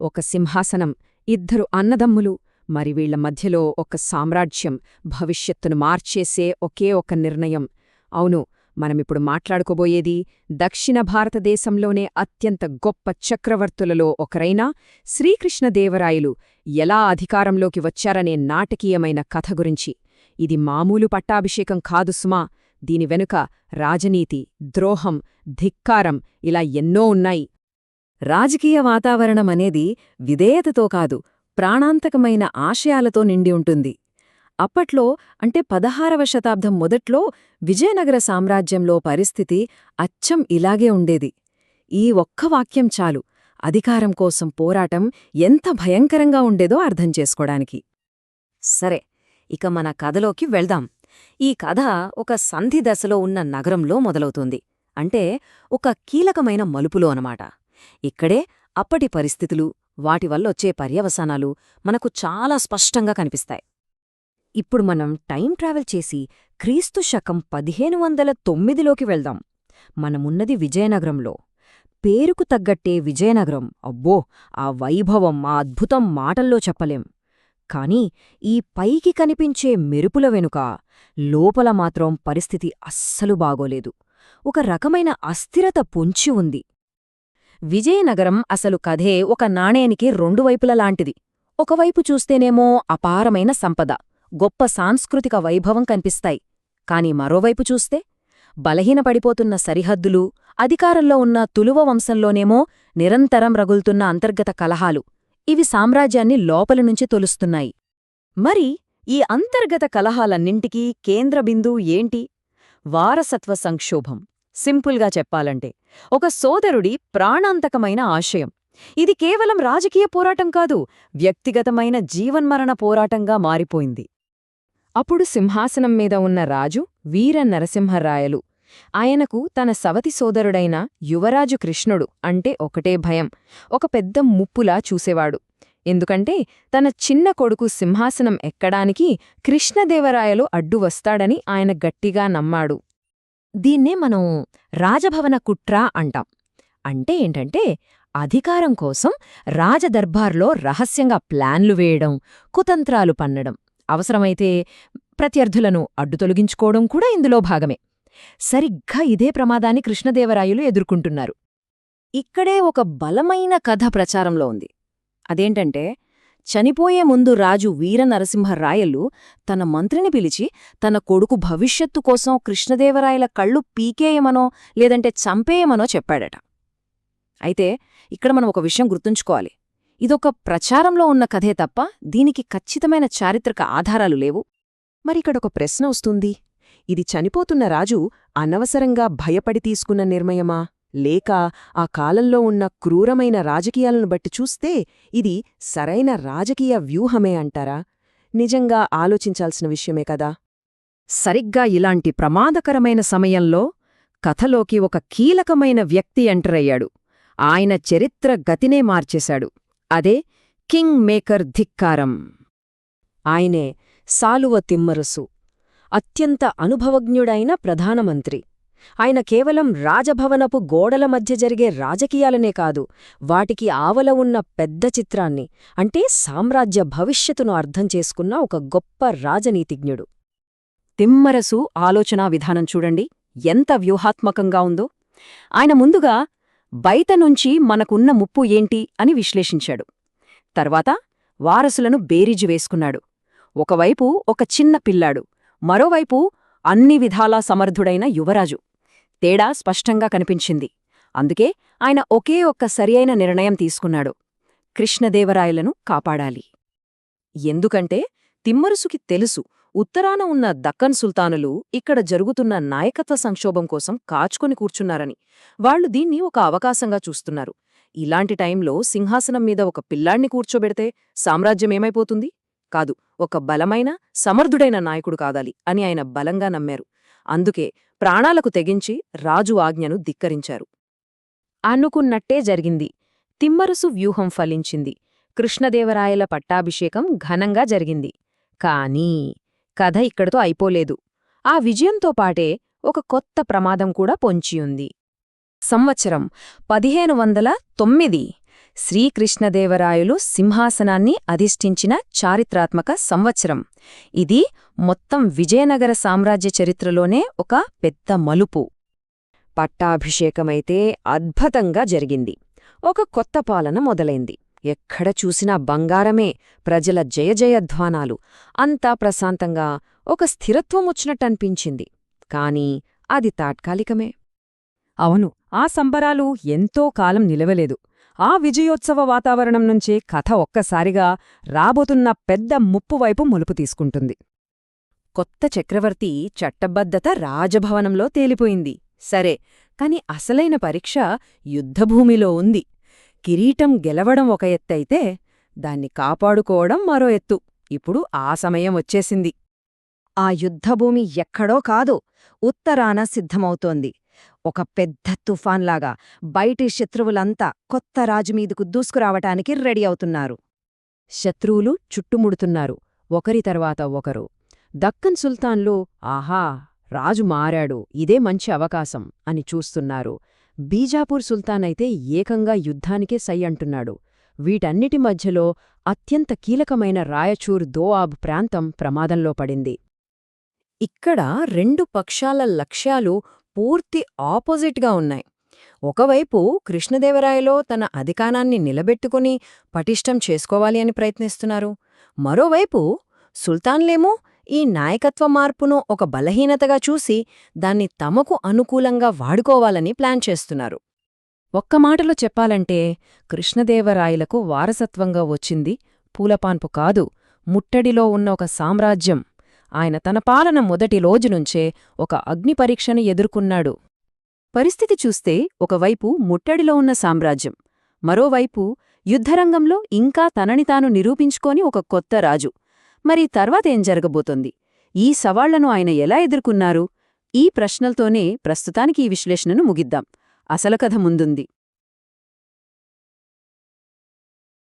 ఒక సింహాసనం, ఇద్దరు అన్నదమ్ములు, మరి వీళ్ల మధ్యలో ఒక సామ్రాజ్యం, భవిష్యత్తును మార్చేసే ఒకే ఒక నిర్ణయం. అవును, మనమిప్పుడు మాట్లాడుకోబోయేది దక్షిణ భారతదేశంలోనే అత్యంత గొప్ప చక్రవర్తులలో ఒకరైన శ్రీకృష్ణదేవరాయలు ఎలా అధికారంలోకి వచ్చారనే నాటకీయమైన కథ గురించి. ఇది మామూలు పట్టాభిషేకం కాదు సుమా. దీని వెనుక రాజనీతి, ద్రోహం, ధిక్కారం ఇలా ఎన్నో ఉన్నాయి. రాజకీయ వాతావరణమనేది విధేయతతో కాదు, ప్రాణాంతకమైన ఆశయాలతో నిండి ఉంటుంది. అప్పట్లో అంటే 16వ శతాబ్దం మొదట్లో విజయనగర సామ్రాజ్యంలో పరిస్థితి అచ్చం ఇలాగే ఉండేది. ఈ ఒక్క వాక్యం చాలు అధికారం కోసం పోరాటం ఎంత భయంకరంగా ఉండేదో అర్థం చేసుకోడానికి. సరే, ఇక మన కథలోకి వెళ్దాం. ఈ కథ ఒక సంధి దశలో ఉన్న నగరంలో మొదలవుతుంది. అంటే ఒక కీలకమైన మలుపులో అనమాట. ఇక్కడే అప్పటి పరిస్థితులు, వాటి వల్లొచ్చే పర్యవసానాలు మనకు చాలా స్పష్టంగా కనిపిస్తాయి. ఇప్పుడు మనం టైం ట్రావెల్ చేసి క్రీస్తు శకం 1509లోకి వెళ్దాం. మనమున్నది విజయనగరంలో. పేరుకు తగ్గట్టే విజయనగరం. అబ్బో, ఆ వైభవం, ఆ అద్భుతం మాటల్లో చెప్పలేం. కాని ఈ పైకి కనిపించే మెరుపుల వెనుక లోపల మాత్రం పరిస్థితి అస్సలు బాగోలేదు. ఒక రకమైన అస్థిరత పొంచి ఉంది. విజయనగరం అసలు కథే ఒక నాణేనికి రెండు వైపులలాంటిది. ఒకవైపు చూస్తేనేమో అపారమైన సంపద, గొప్ప సాంస్కృతిక వైభవం కనిపిస్తాయి. కాని మరోవైపు చూస్తే బలహీనపడిపోతున్న సరిహద్దులు, అధికారంలో ఉన్న తులువ వంశంలోనేమో నిరంతరం రగులుతున్న అంతర్గత కలహాలు, ఇవి సామ్రాజ్యాన్ని లోపలినుంచి తొలుస్తున్నాయి. మరి ఈ అంతర్గత కలహాలన్నింటికీ కేంద్రబిందువు ఏంటి? వారసత్వ సంక్షోభం. సింపుల్గా చెప్పాలంటే ఒక సోదరుడి ప్రాణాంతకమైన ఆశయం. ఇది కేవలం రాజకీయ పోరాటం కాదు, వ్యక్తిగతమైన జీవన్మరణ పోరాటంగా మారిపోయింది. అప్పుడు సింహాసనం మీద ఉన్న రాజు వీర నరసింహరాయలు. ఆయనకు తన సవతి సోదరుడైన యువరాజు కృష్ణుడు అంటే ఒకటే భయం, ఒక పెద్ద ముప్పులా చూసేవాడు. ఎందుకంటే తన చిన్న కొడుకు సింహాసనం ఎక్కడానికి కృష్ణదేవరాయలు అడ్డు వస్తాడని ఆయన గట్టిగా నమ్మాడు. దీన్నే మనం రాజభవన కుట్ర అంటాం. అంటే ఏంటంటే అధికారం కోసం రాజదర్బార్లో రహస్యంగా ప్లాన్లు వేయడం, కుతంత్రాలు పన్నడం, అవసరమైతే ప్రత్యర్థులను అడ్డుతొలగించుకోవడం కూడా ఇందులో భాగమే. సరిగ్గా ఇదే ప్రమాదాన్ని కృష్ణదేవరాయలు ఎదుర్కొంటున్నారు. ఇక్కడే ఒక బలమైన కథ ప్రచారంలో ఉంది. అదేంటంటే చనిపోయే ముందు రాజు వీరనరసింహరాయలు తన మంత్రిని పిలిచి తన కొడుకు భవిష్యత్తు కోసం కృష్ణదేవరాయల కళ్ళు పీకేయమనో లేదంటే చంపేయమనో చెప్పాడట. అయితే ఇక్కడ మనం ఒక విషయం గుర్తుంచుకోవాలి. ఇదొక ప్రచారంలో ఉన్న కథే తప్ప దీనికి ఖచ్చితమైన చారిత్రక ఆధారాలు లేవు. మరిక్కడొక ప్రశ్న వస్తుంది. ఇది చనిపోతున్న రాజు అనవసరంగా భయపడి తీసుకున్న నిర్ణయమా, లేక ఆ కాలంలో ఉన్న క్రూరమైన రాజకీయాలను బట్టి చూస్తే ఇది సరైన రాజకీయ వ్యూహమే అంటారా? నిజంగా ఆలోచించాల్సిన విషయమే కదా. సరిగ్గా ఇలాంటి ప్రమాదకరమైన సమయంలో కథలోకి ఒక కీలకమైన వ్యక్తి ఎంటరయ్యాడు. ఆయన చరిత్ర గతినే మార్చేశాడు. అదే కింగ్ మేకర్ ధిక్కారం. ఆయనే సాలువ తిమ్మరుసు, అత్యంత అనుభవజ్ఞుడైన ప్రధానమంత్రి. ఆయన కేవలం రాజభవనపు గోడల మధ్య జరిగే రాజకీయాలనే కాదు, వాటికి ఆవల ఉన్న పెద్ద చిత్రాన్ని అంటే సామ్రాజ్య భవిష్యత్తును అర్థం చేసుకున్న ఒక గొప్ప రాజనీతిజ్ఞుడు. తిమ్మరసు ఆలోచనా విధానం చూడండి ఎంత వ్యూహాత్మకంగా ఉందో. ఆయన ముందుగా బయటనుంచి మనకున్న ముప్పు ఏంటి అని విశ్లేషించాడు. తర్వాత వారసులను బేరీజు వేసుకున్నాడు. ఒకవైపు ఒక చిన్న పిల్లాడు, మరోవైపు అన్ని విధాలా సమర్థుడైన యువరాజు. తేడా స్పష్టంగా కనిపించింది. అందుకే ఆయన ఒకే ఒక్క సరియైన నిర్ణయం తీసుకున్నాడు: కృష్ణదేవరాయలను కాపాడాలి. ఎందుకంటే తిమ్మరుసుకి తెలుసు, ఉత్తరాన ఉన్న దక్కన్ సుల్తానులు ఇక్కడ జరుగుతున్న నాయకత్వ సంక్షోభం కోసం కాచుకొని కూర్చున్నారని. వాళ్లు దీన్ని ఒక అవకాశంగా చూస్తున్నారు. ఇలాంటి టైంలో సింహాసనం మీద ఒక పిల్లాణ్ణి కూర్చోబెడితే సామ్రాజ్యమేమైపోతుంది? కాదు, ఒక బలమైన సమర్థుడైన నాయకుడు కాదాలి అని ఆయన బలంగా నమ్మారు. అందుకే ప్రాణాలకు తెగించి రాజు ఆజ్ఞను ధిక్కరించారు. అనుకున్నట్టే జరిగింది. తిమ్మరుసు వ్యూహం ఫలించింది. కృష్ణదేవరాయల పట్టాభిషేకం ఘనంగా జరిగింది. కానీ కథ ఇక్కడితో అయిపోలేదు. ఆ విజయంతో పాటే ఒక కొత్త ప్రమాదం కూడా పొంచియుంది. సంవత్సరం 1509 శ్రీకృష్ణదేవరాయలు సింహాసనాన్ని అధిష్ఠించిన చారిత్రాత్మక సంవత్సరం. ఇది మొత్తం విజయనగర సామ్రాజ్య చరిత్రలోనే ఒక పెద్ద మలుపు. పట్టాభిషేకమైతే అద్భుతంగా జరిగింది. ఒక కొత్త పాలన మొదలైంది. ఎక్కడ చూసినా బంగారమే, ప్రజల జయజయధ్వానాలు. అంతా ప్రశాంతంగా ఒక స్థిరత్వమొచ్చినట్టనిపించింది. కాని అది తాత్కాలికమే. అవును, ఆ సంబరాలు ఎంతో కాలం నిలవలేదు. ఆ విజయోత్సవ వాతావరణం నుంచే కథ ఒక్కసారిగా రాబోతున్న పెద్ద ముప్పువైపు మలుపు తీసుకుంటుంది. కొత్త చక్రవర్తి చట్టబద్ధత రాజభవనంలో తేలిపోయింది. సరే, కాని అసలైన పరీక్ష యుద్ధభూమిలో ఉంది. కిరీటం గెలవడం ఒక ఎత్తైతే దాన్ని కాపాడుకోవడం మరో ఎత్తు. ఇప్పుడు ఆ సమయం వచ్చేసింది. ఆ యుద్ధభూమి ఎక్కడో కాదు, ఉత్తరాన సిద్ధమవుతోంది. ఒక పెద్ద తుఫాన్లాగా బయటి శత్రువులంతా కొత్త రాజుమీదుకు దూసుకురావటానికి రెడీ అవుతున్నారు. శత్రువులు చుట్టుముడుతున్నారు, ఒకరి తర్వాత ఒకరు. దక్కన్ సుల్తాన్లు ఆహా, రాజు మారాడు, ఇదే మంచి అవకాశం అని చూస్తున్నారు. బీజాపూర్ సుల్తానైతే ఏకంగా యుద్ధానికే సై అంటున్నాడు. వీటన్నిటి మధ్యలో అత్యంత కీలకమైన రాయచూర్ దోఆబ్ ప్రాంతం ప్రమాదంలో పడింది. ఇక్కడ రెండు పక్షాల లక్ష్యాలు పూర్తి ఆపోజిట్గా ఉన్నాయి. ఒకవైపు కృష్ణదేవరాయలో తన అధికారాన్ని నిలబెట్టుకుని పటిష్టం చేసుకోవాలి అని ప్రయత్నిస్తున్నారు. మరోవైపు సుల్తాన్లేమో ఈ నాయకత్వ మార్పును ఒక బలహీనతగా చూసి దాన్ని తమకు అనుకూలంగా వాడుకోవాలని ప్లాన్ చేస్తున్నారు. ఒక్క మాటలో చెప్పాలంటే కృష్ణదేవరాయలకు వారసత్వంగా వచ్చింది పూలపాన్పు కాదు, ముట్టడిలో ఉన్న ఒక సామ్రాజ్యం. ఆయన తన పాలన మొదటి రోజునుంచే ఒక అగ్నిపరీక్షను ఎదుర్కొన్నాడు. పరిస్థితి చూస్తే ఒకవైపు ముట్టడిలో ఉన్న సామ్రాజ్యం, మరోవైపు యుద్ధరంగంలో ఇంకా తనని తాను నిరూపించుకోని ఒక కొత్త రాజు. మరి తర్వాతేం జరగబోతోంది? ఈ సవాళ్లను ఆయన ఎలా ఎదుర్కొన్నారు? ఈ ప్రశ్నలతోనే ప్రస్తుతానికి ఈ విశ్లేషణను ముగిద్దాం. అసలు కథ ముందుంది.